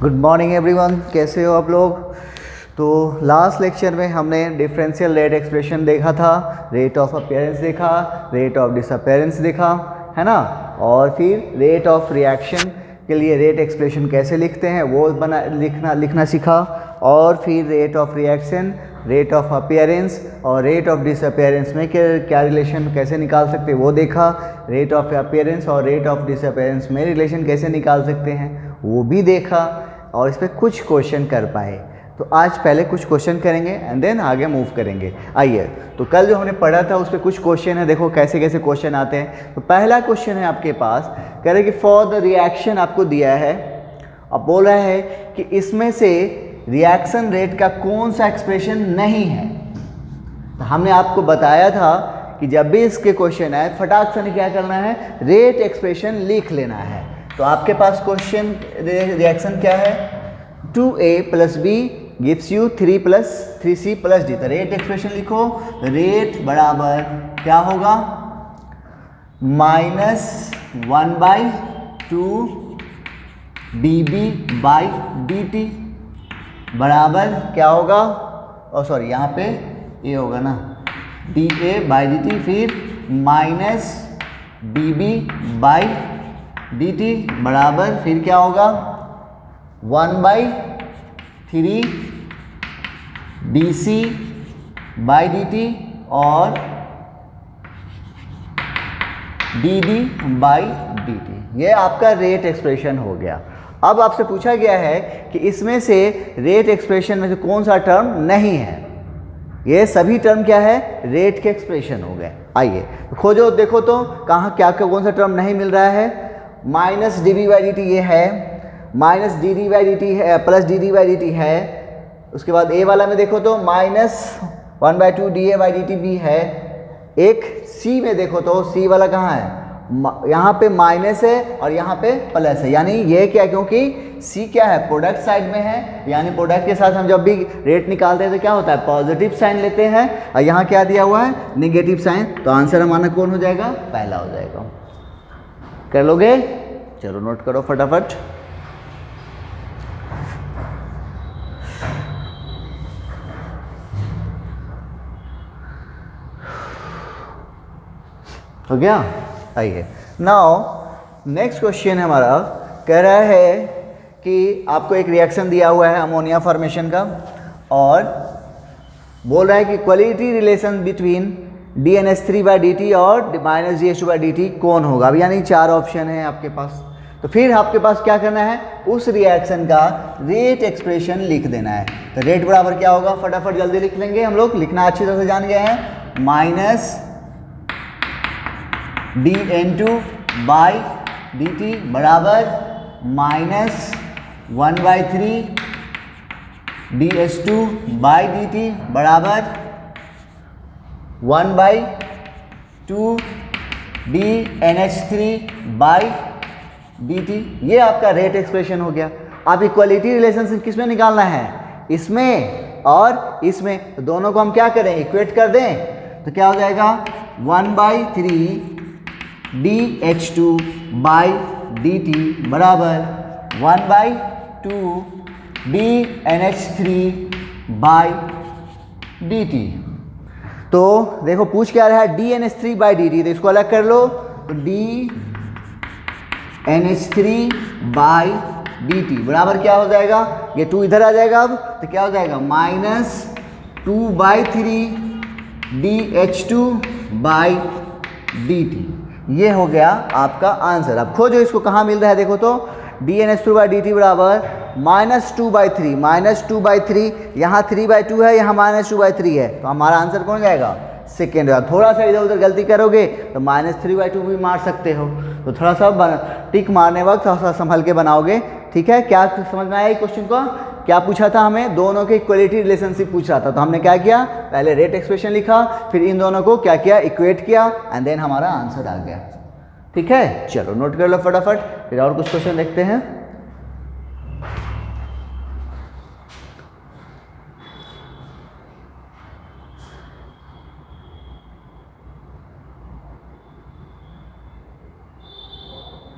Good morning everyone, कैसे हो आप लोग। तो लास्ट लेक्चर में हमने डिफरेंशियल रेट एक्सप्रेशन देखा था, रेट ऑफ अपीयरेंस देखा, रेट ऑफ डिसअपीयरेंस देखा, है ना। और फिर रेट ऑफ रिएक्शन के लिए रेट एक्सप्रेशन कैसे लिखते हैं वो लिखना सीखा। और फिर rate of reaction, rate of appearance और रेट ऑफ डिसअपीयरेंस में क्या रिलेशन कैसे निकाल सकते हैं वो देखा। रेट ऑफ अपीयरेंस और रेट ऑफ डिसअपीयरेंस में रिलेशन कैसे निकाल सकते हैं वो भी देखा, और इस पर कुछ क्वेश्चन कर पाए। तो आज पहले कुछ क्वेश्चन करेंगे एंड देन आगे मूव करेंगे। आइए, तो कल जो हमने पढ़ा था उस पर कुछ क्वेश्चन है, देखो कैसे कैसे क्वेश्चन आते हैं। तो पहला क्वेश्चन है आपके पास, कह रहे कि फॉर द रिएक्शन आपको दिया है, अब बोल रहा है कि इसमें से रिएक्शन रेट का कौन सा एक्सप्रेशन नहीं है। तो हमने आपको बताया था कि जब भी इसके क्वेश्चन आए फटाक से क्या करना है, रेट एक्सप्रेशन लिख लेना है। तो आपके पास क्वेश्चन रिएक्शन क्या है, 2a + b gives you 3 + 3c + d। तो रेट एक्सप्रेशन लिखो, रेट बराबर क्या होगा, -1/2 dB/dt बराबर क्या होगा, सॉरी यहाँ पे ये होगा ना, dA/dt, फिर -dB/dt बराबर फिर क्या होगा, 1/3 dC/dt और dD/dt। ये आपका रेट एक्सप्रेशन हो गया। अब आपसे पूछा गया है कि इसमें से रेट एक्सप्रेशन में से कौन सा टर्म नहीं है। ये सभी टर्म क्या है, रेट के एक्सप्रेशन हो गए। आइए खोजो, देखो तो कहाँ क्या कौन सा टर्म नहीं मिल रहा है। -dB/dt ये है, -dD/dt है, +dD/dt है। उसके बाद ए वाला में देखो तो -1/2 dA/dt भी है। एक सी में देखो तो सी वाला कहाँ है, यहाँ पे माइनस है और यहाँ पे प्लस है, यानी ये क्या, क्योंकि सी क्या है, प्रोडक्ट साइड में है, यानी प्रोडक्ट के साथ हम जब भी रेट निकालते हैं तो क्या होता है, पॉजिटिव साइन लेते हैं। और यहाँ क्या दिया हुआ है, नेगेटिव साइन। तो आंसर हमारा कौन हो जाएगा, पहला हो जाएगा। कर लोगे, चलो नोट करो फटाफट। हो गया। आइए, नाउ नेक्स्ट क्वेश्चन हमारा कह रहा है कि आपको एक रिएक्शन दिया हुआ है अमोनिया फॉर्मेशन का, और बोल रहा है कि क्वालिटी रिलेशन बिटवीन DNH3/dt और -GH2/dt कौन होगा। अब यानी 4 ऑप्शन है आपके पास। तो फिर आपके पास क्या करना है, उस रिएक्शन का रेट एक्सप्रेशन लिख देना है। तो रेट बराबर क्या होगा, फटाफट जल्दी लिख लेंगे हम लोग, लिखना अच्छी तरह से जान गए हैं। -dN2/dt बराबर -1/3 dH2/dt बराबर 1/2 dNH3/dt। ये आपका रेट एक्सप्रेशन हो गया। अब इक्वलिटी रिलेशनशिप किस में निकालना है, इसमें और इसमें। तो दोनों को हम क्या करें, इक्वेट कर दें। तो क्या हो जाएगा, 1/3 dH2/dt बराबर 1/2 dNH3/dt। तो देखो पूछ क्या रहा है, dNH3/dt, तो इसको अलग कर लो। तो dNH3/dt बराबर क्या हो जाएगा, ये 2 इधर आ जाएगा। अब तो क्या हो जाएगा, -2/3 dH2/dt। ये हो गया आपका आंसर। अब खोजो इसको कहाँ मिल रहा है, देखो तो dNH2/dt बराबर -2/3 यहाँ 3/2 है, यहाँ -2/3 है। तो हमारा आंसर कौन जाएगा, सेकेंड। थोड़ा सा इधर उधर गलती करोगे तो -3/2 भी मार सकते हो। तो थोड़ा सा टिक मारने वक्त थोड़ा सा संभल के बनाओगे, ठीक है। क्या समझ में आया क्वेश्चन को, क्या पूछा था हमें, दोनों के इक्वलिटी रिलेशनशिप पूछ रहा था। तो हमने क्या किया, पहले रेट एक्सप्रेशन लिखा, फिर इन दोनों को क्या किया, इक्वेट किया, एंड देन हमारा आंसर आ गया। ठीक है, चलो नोट कर लो फटाफट, फिर और कुछ क्वेश्चन देखते हैं।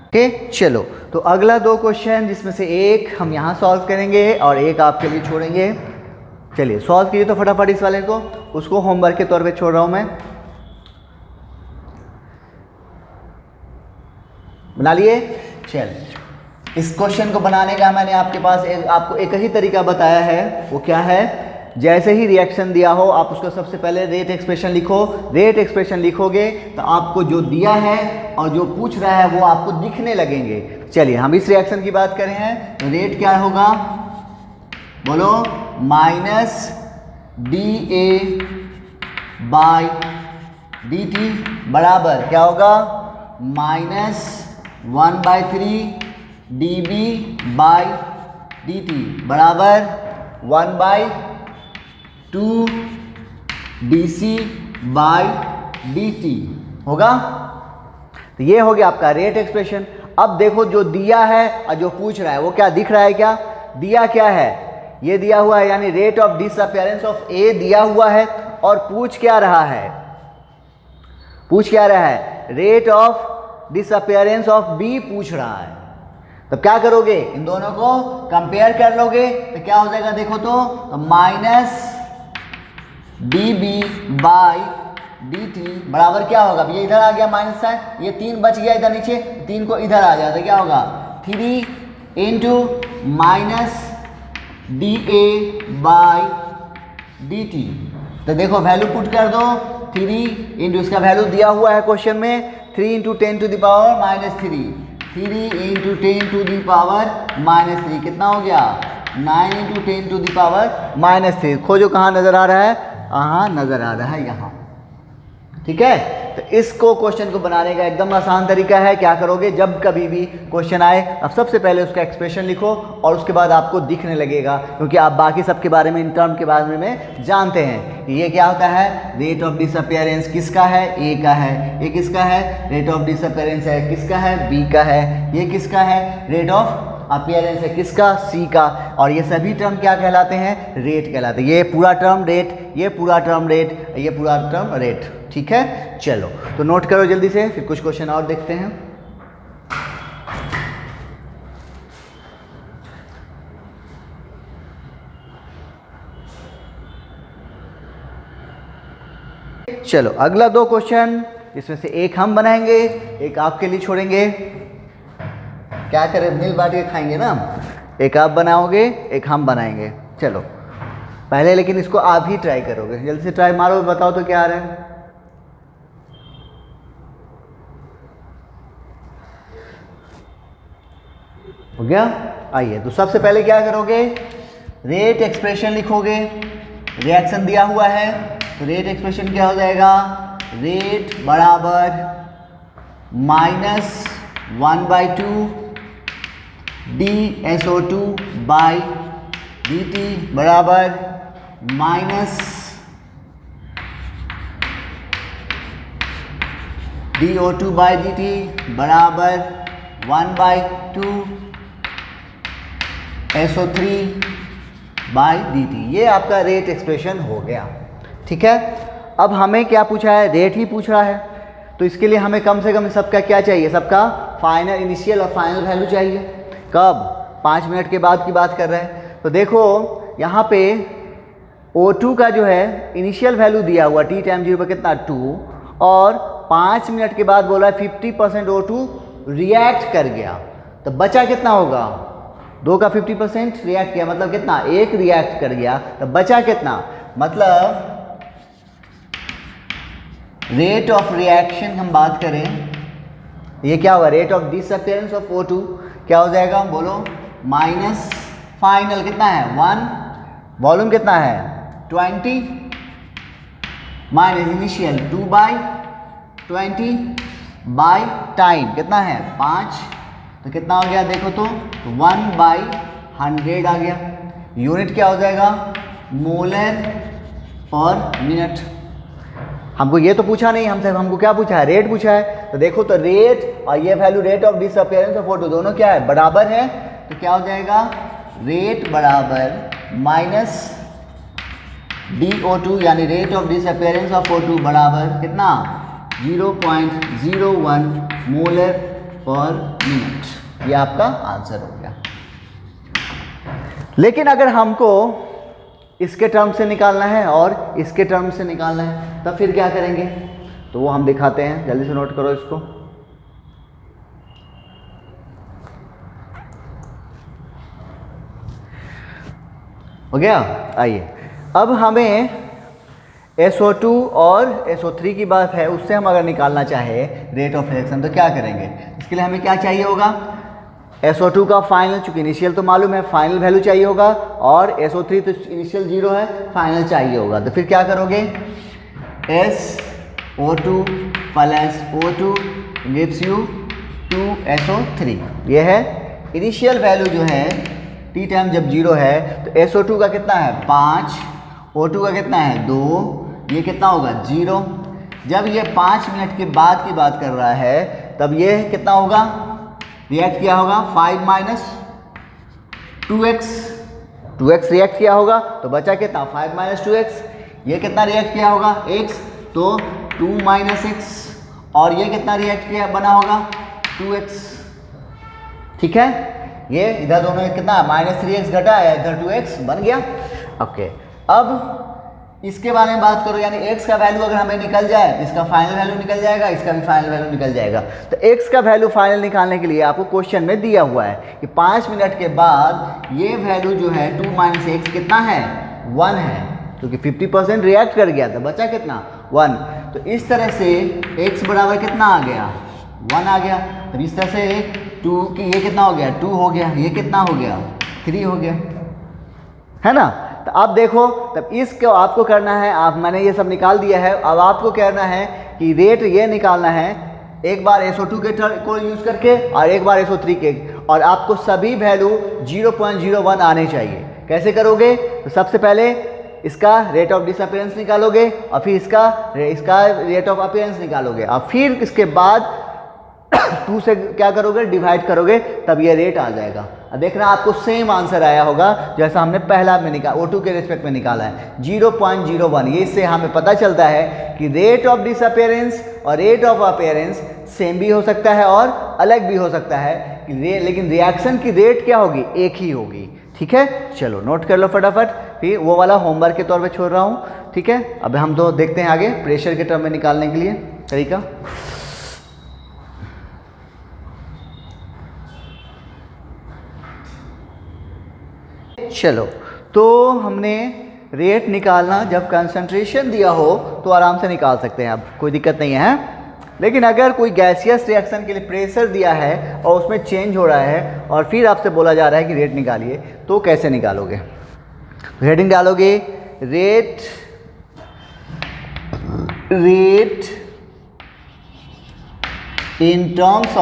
ओके चलो, तो अगला 2 क्वेश्चन जिसमें से एक हम यहाँ सॉल्व करेंगे और एक आपके लिए छोड़ेंगे। चलिए सॉल्व कीजिए तो फटाफट इस वाले को, उसको होमवर्क के तौर पे छोड़ रहा हूँ मैं। बना लिए? चल, इस क्वेश्चन को बनाने का मैंने आपके पास आपको एक ही तरीका बताया है। वो क्या है? जैसे ही रिएक्शन दिया हो आप उसको सबसे पहले रेट एक्सप्रेशन लिखो। रेट एक्सप्रेशन लिखोगे तो आपको जो दिया है और जो पूछ रहा है वो आपको दिखने लगेंगे। चलिए हम इस रिएक्शन की बात करें हैं तो रेट क्या होगा? बोलो, minus D A by D T बराबर क्या होगा? Minus 1/3 D B by D T बराबर 1/2 D C by D T होगा। तो ये हो गया आपका रेट एक्सप्रेशन। अब देखो जो दिया है और जो पूछ रहा है वो क्या दिख रहा है? क्या दिया क्या है? ये दिया हुआ है, यानी रेट ऑफ डिसअपियरेंस ऑफ ए दिया हुआ है। और पूछ क्या रहा है? पूछ क्या रहा है? Rate of disappearance of B पूछ रहा है। तो क्या करोगे? इन दोनों को कंपेयर कर लोगे तो क्या हो जाएगा? देखो तो minus D B by D T बराबर क्या होगा? ये इधर आ गया माइनस साइन, ये 3 बच गया इधर नीचे, 3 को इधर आ जाता, क्या होगा? 3 into minus D A by D T. तो देखो वैल्यू पुट कर दो, 3 इंटू इसका वैल्यू दिया हुआ है क्वेश्चन में 3 into 10 to the power -3, 3 into 10 to the power -3 कितना हो गया? 9 इंटू 10 टू द पावर -3। खोजो कहाँ नज़र आ रहा है? हाँ नज़र आ रहा है यहाँ। ठीक है, तो इसको क्वेश्चन को बनाने का एकदम आसान तरीका है। क्या करोगे? जब कभी भी क्वेश्चन आए अब सबसे पहले उसका एक्सप्रेशन लिखो और उसके बाद आपको दिखने लगेगा, क्योंकि आप बाकी सब के बारे में, इन टर्म के बारे में जानते हैं। ये क्या होता है? रेट ऑफ डिसअपियरेंस किसका है? ए का है। ये किसका है? रेट ऑफ डिसअपियरेंस है किसका है? बी का है। ये किसका है? रेट ऑफ अपीयरेंस है किसका? सी का। और ये सभी टर्म क्या कहलाते हैं? रेट कहलाते हैं। ये पूरा टर्म रेट, ये पूरा टर्म रेट, ये पूरा टर्म रेट। ठीक है, चलो तो नोट करो जल्दी से, फिर कुछ क्वेश्चन और देखते हैं। चलो अगला 2 क्वेश्चन, इसमें से एक हम बनाएंगे, एक आपके लिए छोड़ेंगे। क्या करें? मिल बांट के खाएंगे ना। एक आप बनाओगे, एक हम बनाएंगे। चलो पहले लेकिन इसको आप ही ट्राई करोगे। जल्दी से ट्राई मारो, बताओ तो क्या आ रहा है। हो गया? आइए, तो सबसे पहले क्या करोगे? रेट एक्सप्रेशन लिखोगे। रिएक्शन दिया हुआ है तो रेट एक्सप्रेशन क्या हो जाएगा? रेट बराबर -1/2 DSO2 बाई dt बराबर -DO2 बाई dt बराबर 1/2 SO3 बाई dt। ये आपका रेट एक्सप्रेशन हो गया। ठीक है, अब हमें क्या पूछा है? रेट ही पूछ रहा है, तो इसके लिए हमें कम से कम सबका क्या चाहिए? सबका फाइनल, इनिशियल और फाइनल वैल्यू चाहिए। कब? 5 मिनट के बाद की बात कर रहे हैं। तो देखो यहाँ पे O2 का जो है इनिशियल वैल्यू दिया हुआ t टाइम 0 पर कितना? 2, और 5 मिनट के बाद बोला 50% O2 रिएक्ट कर गया, तो बचा कितना होगा? 2 का 50% रिएक्ट किया, मतलब कितना? 1 रिएक्ट कर गया, तो बचा कितना? मतलब रेट ऑफ रिएक्शन हम बात करें, ये क्या होगा? Rate of disappearance of O2 क्या हो जाएगा? बोलो, माइनस फाइनल कितना है? 1, वॉल्यूम कितना है? 20, माइनस इनिशियल 2/20 बाई टाइम कितना है? 5, तो कितना हो गया? देखो तो 1/100 आ गया। यूनिट क्या हो जाएगा? मोलर पर मिनट। हमको ये तो पूछा नहीं, हमको क्या पूछा है? रेट पूछा है। तो देखो तो रेट और ये value rate of disappearance of O2 दोनों क्या है? बराबर है। तो क्या हो जाएगा? रेट बराबर माइनस DO2 यानी rate of disappearance of O2 बराबर कितना? 0.01 मोलर पर मिनट। ये आपका आंसर हो गया। लेकिन अगर हमको इसके टर्म से निकालना है और इसके टर्म से निकालना है तब फिर क्या करेंगे, तो वो हम दिखाते हैं। जल्दी से नोट करो इसको। हो गया। आइए अब हमें SO2 और SO3 की बात है, उससे हम अगर निकालना चाहे रेट ऑफ रिएक्शन तो क्या करेंगे। इसके लिए हमें क्या चाहिए होगा, SO2 का फाइनल, चूंकि इनिशियल तो मालूम है, फाइनल वैल्यू चाहिए होगा, और SO3 तो इनिशियल 0 है, फाइनल चाहिए होगा। तो फिर क्या करोगे, SO2 plus O2 gives you 2SO3। ये है इनिशियल वैल्यू जो है टी टाइम जब 0 है तो SO2 का कितना है 5, O2 का कितना है 2, ये कितना होगा 0। जब ये 5 मिनट के बाद की बात कर रहा है तब ये कितना होगा, रिएक्ट किया होगा 5 माइनस 2x रिएक्ट किया होगा, तो बचा कितना 5 माइनस 2x। ये कितना रिएक्ट किया होगा x, तो 2 माइनस x, और ये कितना रिएक्ट किया बना होगा 2x। ठीक है, ये इधर दोनों कितना -3x घटा है, इधर 2x बन गया। ओके, अब इसके बारे में बात करो, यानी x का वैल्यू अगर हमें निकल जाए तो इसका फाइनल वैल्यू निकल जाएगा, इसका भी फाइनल वैल्यू निकल जाएगा। तो x का वैल्यू फाइनल निकालने के लिए आपको क्वेश्चन में दिया हुआ है कि 5 मिनट के बाद ये वैल्यू जो है 2 माइनस x कितना है 1 है, क्योंकि 50% रिएक्ट कर गया था, बचा कितना 1। तो इस तरह से x बराबर कितना आ गया 1 आ गया। तो इस तरह से 2 की ये कितना हो गया 2 हो गया, ये कितना हो गया 3 हो गया, है ना। तो अब देखो, तब इसको आपको करना है, आप मैंने ये सब निकाल दिया है, अब आपको कहना है कि रेट ये निकालना है, एक बार SO2 के को यूज़ करके और एक बार SO3 के, और आपको सभी वैल्यू 0.01 आने चाहिए। कैसे करोगे, तो सबसे पहले इसका रेट ऑफ डिसअपीयरेंस निकालोगे, और फिर इसका रेट ऑफ अपीयरेंस निकालोगे, और फिर इसके बाद 2 से क्या करोगे डिवाइड करोगे, तब ये रेट आ जाएगा। अब देखना आपको सेम आंसर आया होगा जैसा हमने पहला में निकाला, O2 के रिस्पेक्ट में निकाला है 0.01। ये इससे हमें पता चलता है कि रेट ऑफ डिसअपीयरेंस और रेट ऑफ अपीयरेंस सेम भी हो सकता है और अलग भी हो सकता है, लेकिन रिएक्शन की रेट क्या होगी, एक ही होगी। ठीक है, चलो नोट कर लो फटाफट, फिर वो वाला होमवर्क के तौर पे छोड़ रहा हूँ। ठीक है, अब हम तो देखते हैं आगे प्रेशर के टर्म में निकालने के लिए तरीका। चलो, तो हमने रेट निकालना, जब कंसंट्रेशन दिया हो तो आराम से निकाल सकते हैं, अब कोई दिक्कत नहीं है। लेकिन अगर कोई गैसियस रिएक्शन के लिए प्रेशर दिया है और उसमें चेंज हो रहा है और फिर आपसे बोला जा रहा है कि रेट निकालिए, तो कैसे निकालोगे। हेडिंग डालोगे rate in terms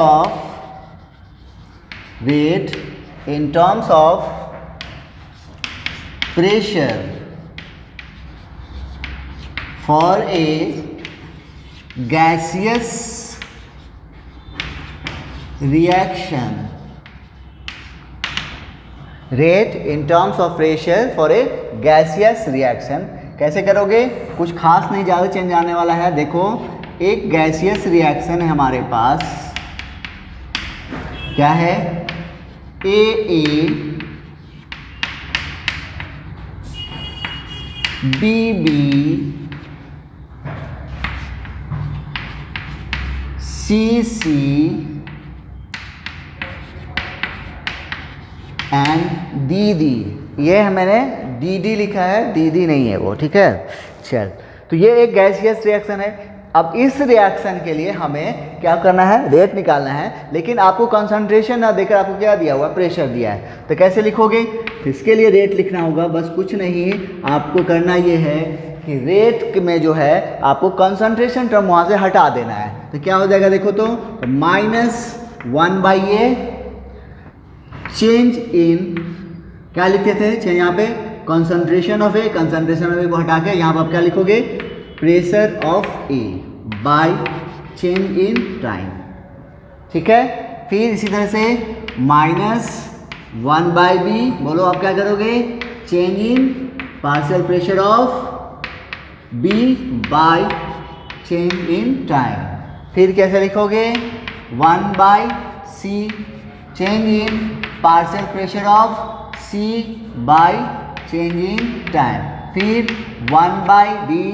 of pressure for a gaseous reaction, rate in terms of pressure for a gaseous reaction। कैसे करोगे, कुछ खास नहीं, ज़्यादा चेंज आने वाला है। देखो, एक गैसियस रिएक्शन है हमारे पास, क्या है AA BB CC and DD। ये है मैंने DD लिखा है, DD नहीं है वो। ठीक है, चल, तो ये एक गैसियस रिएक्शन है। अब इस रिएक्शन के लिए हमें क्या करना है, रेट निकालना है, लेकिन आपको कंसंट्रेशन ना देकर आपको क्या दिया हुआ, प्रेशर दिया है। तो कैसे लिखोगे, इसके लिए रेट लिखना होगा, बस कुछ नहीं, आपको करना ये है कि रेट में जो है आपको कंसंट्रेशन टर्म वहाँ से हटा देना है। तो क्या हो जाएगा, देखो तो -1/A चेंज इन, क्या लिखते थे चेंज, यहाँ पे कंसंट्रेशन ऑफ ए को हटा के यहाँ पर आप क्या लिखोगे, pressure of A by change in time. ठीक है, फिर इसी तरह से -1/B, बोलो आप क्या करोगे, change in partial pressure of B by change in time. फिर कैसे लिखोगे, 1/C change in partial pressure of C by change in time, फिर 1 by D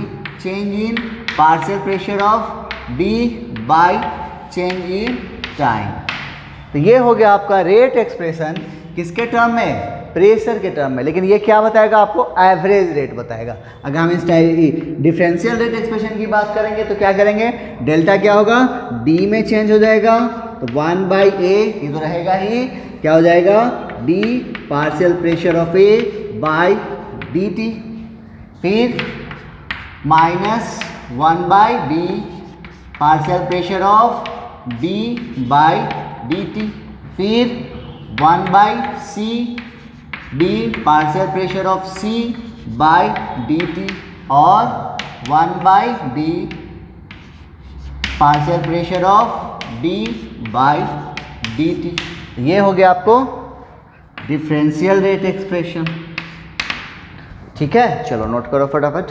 change in partial pressure of B by change in time. तो ये हो गया आपका rate expression किसके टर्म में, प्रेशर के टर्म में। लेकिन ये क्या बताएगा आपको, एवरेज रेट बताएगा। अगर हम इस डिफरेंशियल रेट एक्सप्रेशन की बात करेंगे तो क्या करेंगे, डेल्टा क्या होगा, डी में चेंज हो जाएगा, तो 1 बाई ए ये तो रहेगा ही, क्या हो जाएगा, D partial pressure of A by D T, फिर minus 1 by D partial pressure of B by D T, फिर 1 by C D partial pressure of C by D T, और 1 by D partial pressure of D by D T. ये हो गया आपको differential rate expression. ठीक है, चलो note करो फटाफट।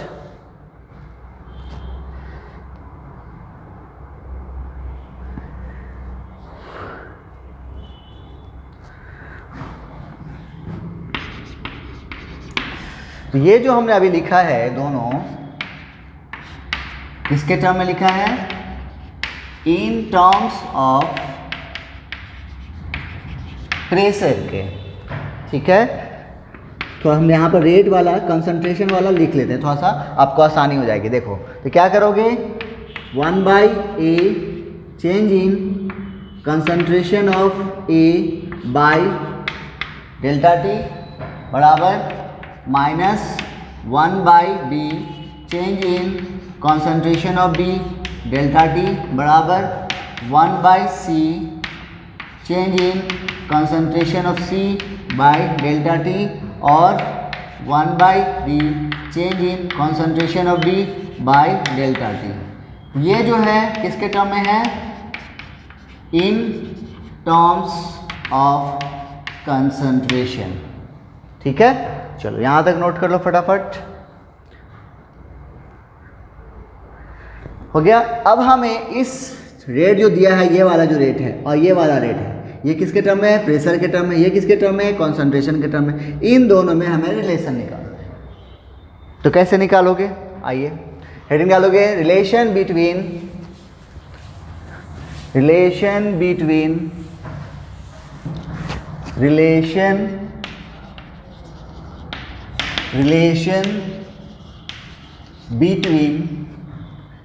तो ये जो हमने अभी लिखा है दोनों किसके टर्म में लिखा है, इन टर्म्स ऑफ प्रेशर के। ठीक है, तो हम यहाँ पर रेट वाला कंसंट्रेशन वाला लिख लेते हैं, थोड़ा सा आपको आसानी हो जाएगी। देखो तो क्या करोगे, 1 by A change in concentration of A by delta T बराबर minus 1 by D change in concentration of B delta T बराबर 1 by C change in concentration of C by delta T, और 1 by D change in concentration of B by delta T. ये जो है किसके term में है, इन terms of concentration. ठीक है, चलो यहाँ तक नोट कर लो फटाफट। हो गया। अब हमें इस रेट जो दिया है, ये वाला जो रेट है और ये वाला रेट है, ये किसके टर्म में है, प्रेशर के टर्म में, ये किसके टर्म में है, कॉन्सेंट्रेशन के टर्म में। इन दोनों में हमें रिलेशन निकालना है। तो कैसे निकालोगे, आइए हेडिंग डालोगे, relation between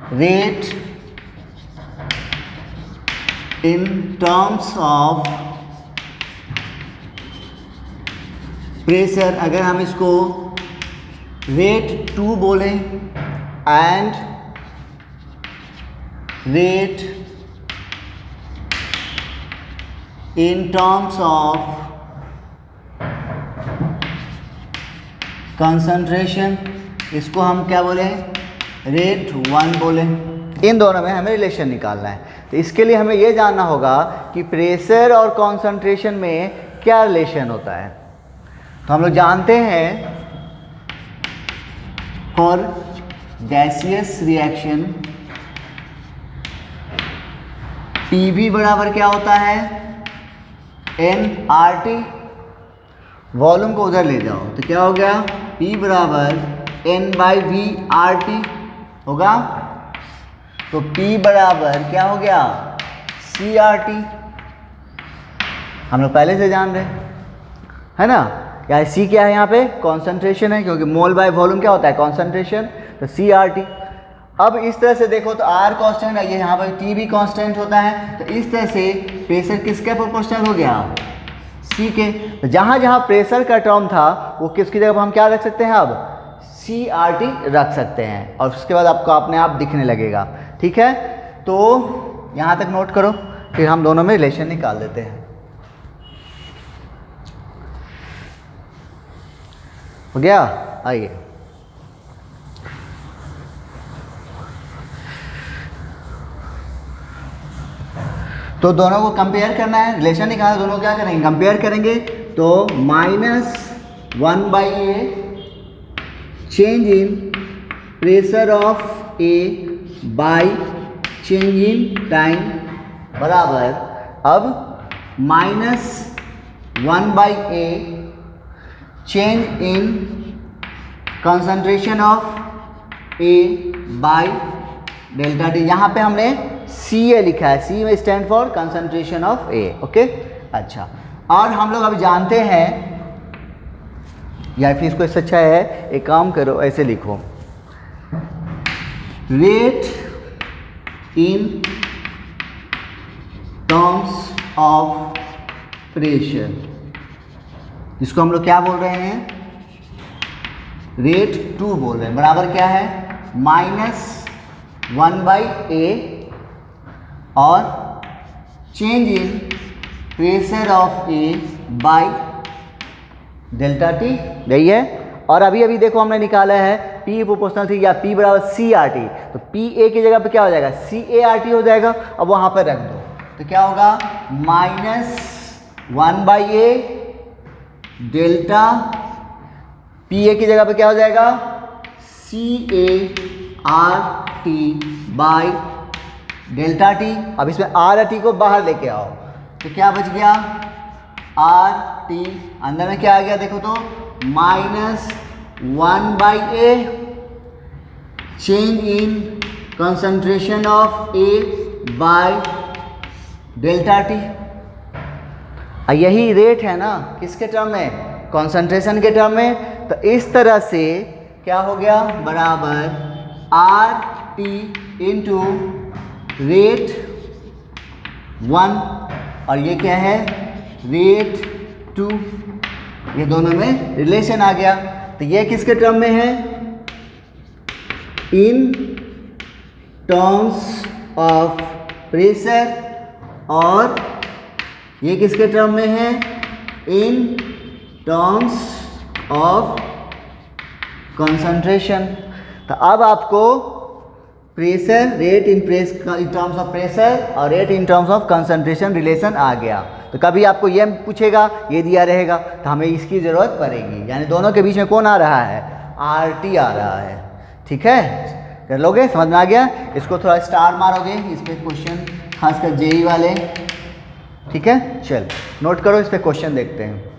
rate in terms of pressure. अगर हम इसको रेट 2 बोलें and rate in terms of concentration, इसको हम क्या बोलें, रेट 1 बोलें। इन दोनों में हमें रिलेशन निकालना है। तो इसके लिए हमें ये जानना होगा कि प्रेशर और कॉन्सेंट्रेशन में क्या रिलेशन होता है। तो हम लोग जानते हैं फॉर गैसियस रिएक्शन PV बराबर क्या होता है, nRT। वॉल्यूम को उधर ले जाओ तो क्या हो गया, P बराबर N/V/RT होगा। तो P बराबर क्या हो गया, CRT। हम लोग पहले से जान रहे है ना। क्या है, C क्या है यहाँ पे, कॉन्सेंट्रेशन है, क्योंकि मोल बाय वॉल्यूम क्या होता है, कॉन्सेंट्रेशन। तो CRT। अब इस तरह से देखो तो R कांस्टेंट है, ये यहाँ पर T भी कांस्टेंट होता है। तो इस तरह से प्रेशर किसके प्रोपोर्शनल हो गया, C के। तो जहाँ जहाँ प्रेशर का टर्म था वो किसकी जगह पर हम क्या रख सकते हैं, अब CRT रख सकते हैं, और उसके बाद आपको अपने आप दिखने लगेगा। ठीक है, तो यहाँ तक नोट करो, फिर हम दोनों में रिलेशन निकाल देते हैं। हो गया, आइए तो दोनों को कंपेयर करना है, रिलेशन निकालना, दोनों क्या करेंगे, कंपेयर करेंगे। तो -1/A change in pressure of A by change in time बराबर, अब -1/A change in concentration of A by delta T. यहाँ पे हमने CA लिखा है, C में stand for concentration of A। Okay, अच्छा, और हम लोग अभी जानते हैं, या फिर इसको इससे अच्छा है एक काम करो, ऐसे लिखो, rate in terms of pressure, जिसको हम लोग क्या बोल रहे हैं, रेट 2 बोल रहे हैं, बराबर क्या है, -1/A और change in pressure of A by delta T, यही है। और अभी अभी देखो हमने निकाला है P प्रोपोर्शनल थी या P बराबर CRT, तो PA की जगह पे क्या हो जाएगा, CART हो जाएगा। अब वहाँ पर रख दो तो क्या होगा, -1/A डेल्टा, PA की जगह पे क्या हो जाएगा, CART बाय डेल्टा टी। अब इसमें RT को बाहर लेके आओ तो क्या बच गया, RT, अंदर में क्या आ गया देखो तो, -1/A change in concentration of A by delta T. यही रेट है ना, किसके टर्म में, कंसंट्रेशन के टर्म में। तो इस तरह से क्या हो गया, बराबर RT इंटू रेट 1 और ये क्या है, रेट 2, ये दोनों में रिलेशन आ गया। तो ये किसके टर्म में है, इन टर्म्स ऑफ प्रेशर, और ये किसके टर्म में है, इन टर्म्स ऑफ कंसंट्रेशन। तो अब आपको pressure, rate in terms of pressure और rate in terms of concentration relation आ गया। तो कभी आपको ये पूछेगा, ये दिया रहेगा, तो हमें इसकी ज़रूरत पड़ेगी, यानी दोनों के बीच में कौन आ रहा है, RT आ रहा है। ठीक है, कर लोगे, समझ में आ गया। इसको थोड़ा स्टार मारोगे, इस पर क्वेश्चन खासकर JEE वाले, ठीक है, चल नोट करो, इस पर क्वेश्चन देखते हैं।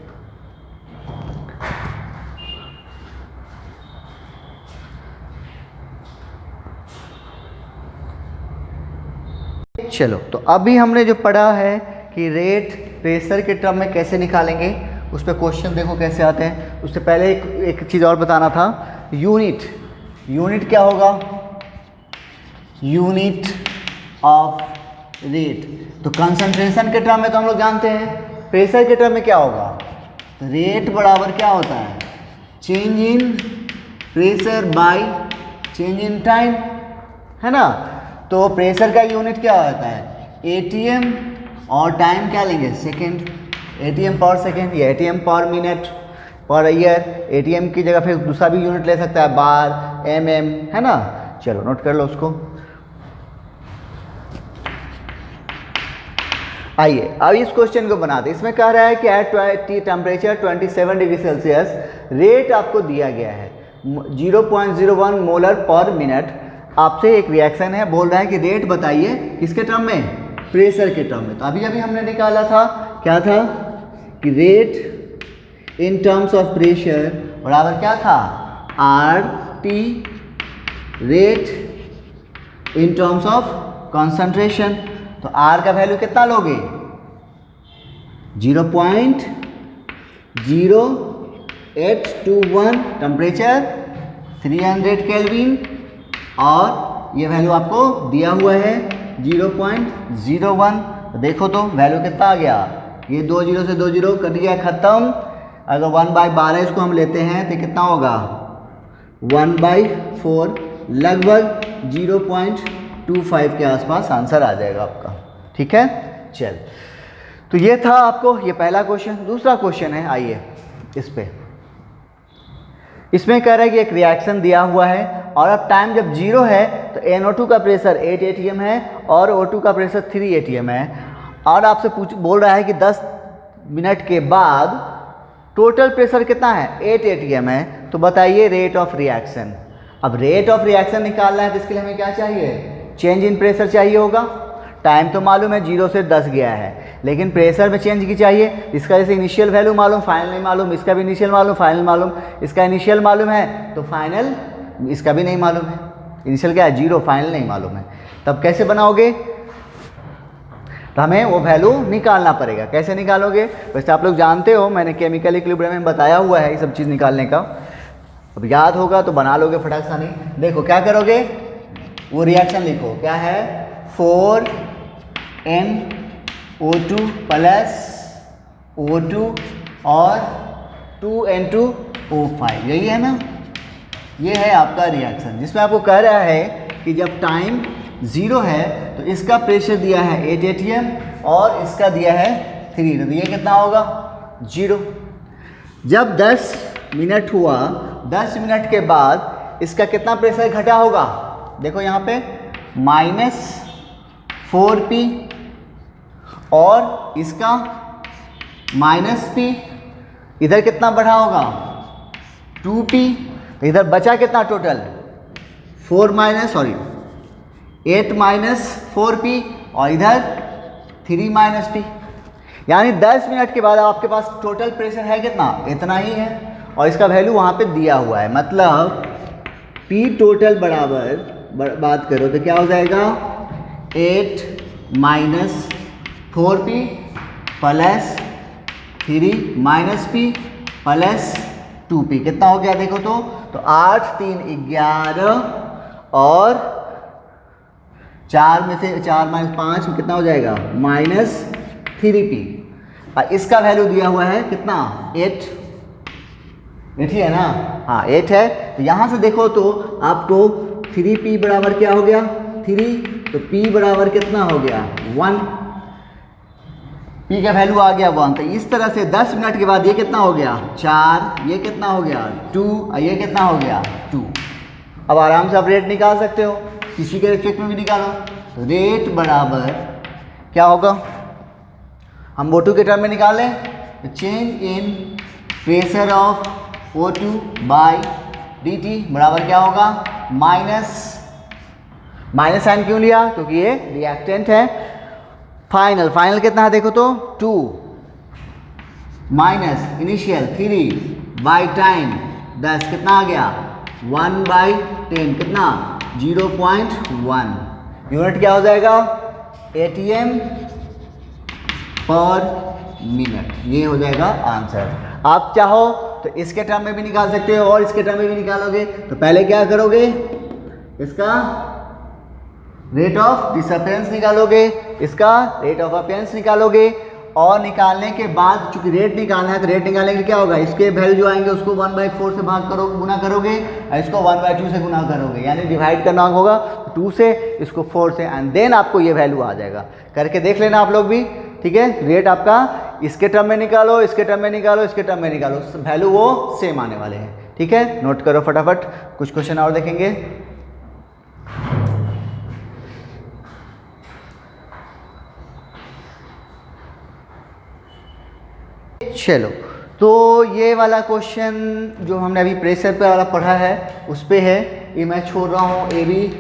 चलो, तो अभी हमने जो पढ़ा है कि रेट प्रेशर के टर्म में कैसे निकालेंगे, उस पर क्वेश्चन देखो कैसे आते हैं। उससे पहले एक चीज़ और बताना था, यूनिट क्या होगा, यूनिट ऑफ रेट। तो कंसंट्रेशन के टर्म में तो हम लोग जानते हैं, प्रेशर के टर्म में क्या होगा, तो रेट बराबर क्या होता है, change in pressure by change in time, है ना। तो प्रेशर का यूनिट क्या होता है, ATM, और टाइम क्या लेंगे, सेकेंड, ATM पर सेकेंड या ATM पर मिनट पर ईयर। ATM की जगह फिर दूसरा भी यूनिट ले सकता है, बार, MM, है ना। चलो नोट कर लो उसको। आइए अब इस क्वेश्चन को बनाते हैं। इसमें कह रहा है कि at temperature 27 degree Celsius rate आपको दिया गया है 0.01 मोलर पर मिनट। आपसे एक रिएक्शन है, बोल रहा है कि रेट बताइए किसके टर्म में, प्रेशर के टर्म में। तो अभी अभी हमने निकाला था, क्या था कि rate in terms of pressure बराबर क्या था, RT rate in terms of concentration. तो R का वैल्यू कितना लोगे, 0.0821, टेम्परेचर 300 केल्विन, और ये वैल्यू आपको दिया हुआ है 0.01। देखो तो वैल्यू कितना आ गया, ये 2 0 से 2 0 कट गया, खत्म। अगर 1/12 इसको हम लेते हैं तो कितना होगा, 1/4, लगभग 0.25 के आसपास आंसर आ जाएगा आपका। ठीक है, चल, तो ये था आपको ये पहला क्वेश्चन। दूसरा क्वेश्चन है, आइए इस पे। इसमें कह रहा है कि एक रिएक्शन दिया हुआ है और अब टाइम जब 0 है तो NO2 का प्रेशर 8 atm है और O2 का प्रेशर 3 atm है, और आपसे बोल रहा है कि 10 मिनट के बाद टोटल प्रेशर कितना है, 8 atm है। तो बताइए रेट ऑफ रिएक्शन। अब रेट ऑफ रिएक्शन निकालना है तो इसके लिए हमें क्या चाहिए, चेंज इन प्रेशर चाहिए होगा। टाइम तो मालूम है 0 से 10 गया है, लेकिन प्रेशर में चेंज की चाहिए। इसका जैसे इनिशियल वैल्यू मालूम, फाइनल नहीं मालूम, इसका भी इनिशियल मालूम, फाइनल मालूम, इसका इनिशियल मालूम है तो फाइनल इसका भी नहीं मालूम है। इनिशियल क्या है 0, फाइनल नहीं मालूम है, तब कैसे बनाओगे? तो हमें वो वैल्यू निकालना पड़ेगा। कैसे निकालोगे? वैसे आप लोग जानते हो, मैंने केमिकल इक्विलिब्रियम में बताया हुआ है ये सब चीज़ निकालने का। अब याद होगा तो बना लोगे फटाक सा। नहीं देखो क्या करोगे, वो रिएक्शन लिखो, क्या है 4NO2 प्लस O2 और 2N2O5, यही है ना? ये है आपका रिएक्शन, जिसमें आपको कह रहा है कि जब टाइम 0 है तो इसका प्रेशर दिया है 8 atm और इसका दिया है 3, तो ये कितना होगा 0। जब 10 मिनट हुआ, 10 मिनट के बाद इसका कितना प्रेशर घटा होगा? देखो यहाँ पे -4p और इसका -p, इधर कितना बढ़ा होगा 2p, तो इधर बचा कितना टोटल 8 -4p और इधर 3 -p, यानी 10 मिनट के बाद आपके पास टोटल प्रेशर है कितना? इतना ही है, और इसका वैल्यू वहाँ पे दिया हुआ है। मतलब P टोटल बराबर बात करो तो क्या हो जाएगा 8 -4p plus 3 -p plus 2p, कितना हो गया देखो तो 8 3 11 और 4 में से 4 - 5 कितना हो जाएगा -3p, और इसका वैल्यू दिया हुआ है कितना 8 ही है ना? हाँ 8 है। तो यहाँ से देखो तो आपको 3p बराबर क्या हो गया 3, तो p बराबर कितना हो गया 1, p का वैल्यू आ गया 1। तो इस तरह से 10 मिनट के बाद ये कितना हो गया 4, ये कितना हो गया 2 और ये कितना हो गया 2। अब आराम से आप रेट निकाल सकते हो, किसी के रिस्पेक्ट में भी निकालो। तो रेट बराबर क्या होगा, हम O2 के टर्म में निकालें तो change in pressure of O2 by dt बराबर क्या होगा माइनस साइन क्यों लिया? क्योंकि ये रिएक्टेंट है। फाइनल कितना है देखो तो 2 माइनस इनिशियल 3 बाई टाइम 10 कितना आ गया 1/10 कितना 0.1, यूनिट क्या हो जाएगा atm पर मिनट, ये हो जाएगा आंसर। आप चाहो तो इसके टर्म में भी निकाल सकते हो और इसके टर्म में भी निकालोगे। तो पहले क्या करोगे, इसका रेट ऑफ डिसअपियरेंस निकालोगे, इसका रेट ऑफ अपीयरेंस निकालोगे, और निकालने के बाद चूंकि रेट निकालना है तो रेट निकालने के क्या होगा, इसके वैल्यू जो आएंगे उसको 1/4 से गुना करोगे और इसको 1/2 से गुना करोगे, यानी डिवाइड करना होगा 2 से, इसको 4 से, एंड देन आपको ये वैल्यू आ जाएगा। करके देख लेना आप लोग भी, ठीक है। रेट आपका इसके टर्म में निकालो, इसके टर्म में निकालो, इसके टर्म में निकालो, वैल्यू वो सेम आने वाले हैं, ठीक है। नोट करो फटाफट, कुछ क्वेश्चन और देखेंगे। चलो, तो ये वाला क्वेश्चन जो हमने अभी प्रेशर पे वाला पढ़ा है उस पे है, ये मैं छोड़ रहा हूँ ये भी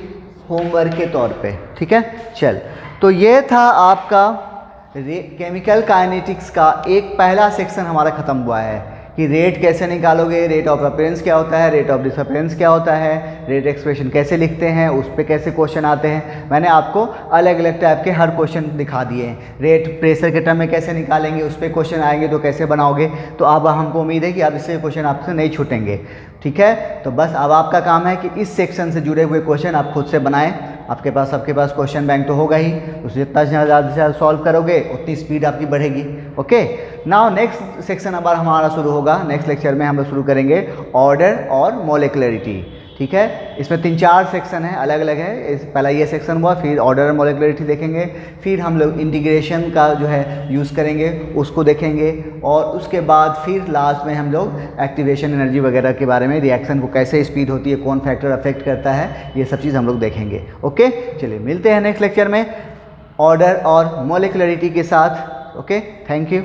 होमवर्क के तौर पे, ठीक है। चल, तो ये था आपका केमिकल काइनेटिक्स का एक पहला सेक्शन हमारा ख़त्म हुआ है कि रेट कैसे निकालोगे, रेट ऑफ अपीयरेंस क्या होता है, रेट ऑफ डिसअपियरेंस क्या होता है, रेट एक्सप्रेशन कैसे लिखते हैं, उस पर कैसे क्वेश्चन आते हैं। मैंने आपको अलग अलग टाइप के हर क्वेश्चन दिखा दिए हैं। रेट प्रेशर के टर्म में कैसे निकालेंगे, उस पर क्वेश्चन आएंगे तो कैसे बनाओगे। तो अब हमको उम्मीद है कि अब इससे क्वेश्चन आपसे नहीं छूटेंगे, ठीक है। तो बस अब आपका काम है कि इस सेक्शन से जुड़े हुए क्वेश्चन आप खुद से बनाएं। आपके पास क्वेश्चन बैंक तो होगा ही, उसे जितना ज़्यादा से ज़्यादा सॉल्व करोगे उतनी स्पीड आपकी बढ़ेगी। ओके, नाउ नेक्स्ट सेक्शन अब हमारा शुरू होगा। नेक्स्ट लेक्चर में हम लोग शुरू करेंगे ऑर्डर और मॉलिक्युलरिटी, ठीक है। इसमें 3-4 सेक्शन है, अलग अलग है। पहला ये सेक्शन हुआ, फिर ऑर्डर और मॉलिक्युलरिटी देखेंगे, फिर हम लोग इंटीग्रेशन का जो है यूज़ करेंगे उसको देखेंगे, और उसके बाद फिर लास्ट में हम लोग एक्टिवेशन एनर्जी वगैरह के बारे में, रिएक्शन को कैसे स्पीड होती है, कौन फैक्टर अफेक्ट करता है, ये सब चीज़ हम लोग देखेंगे। ओके, चलिए मिलते हैं नेक्स्ट लेक्चर में ऑर्डर और मॉलिक्युलरिटी के साथ। Okay, thank you.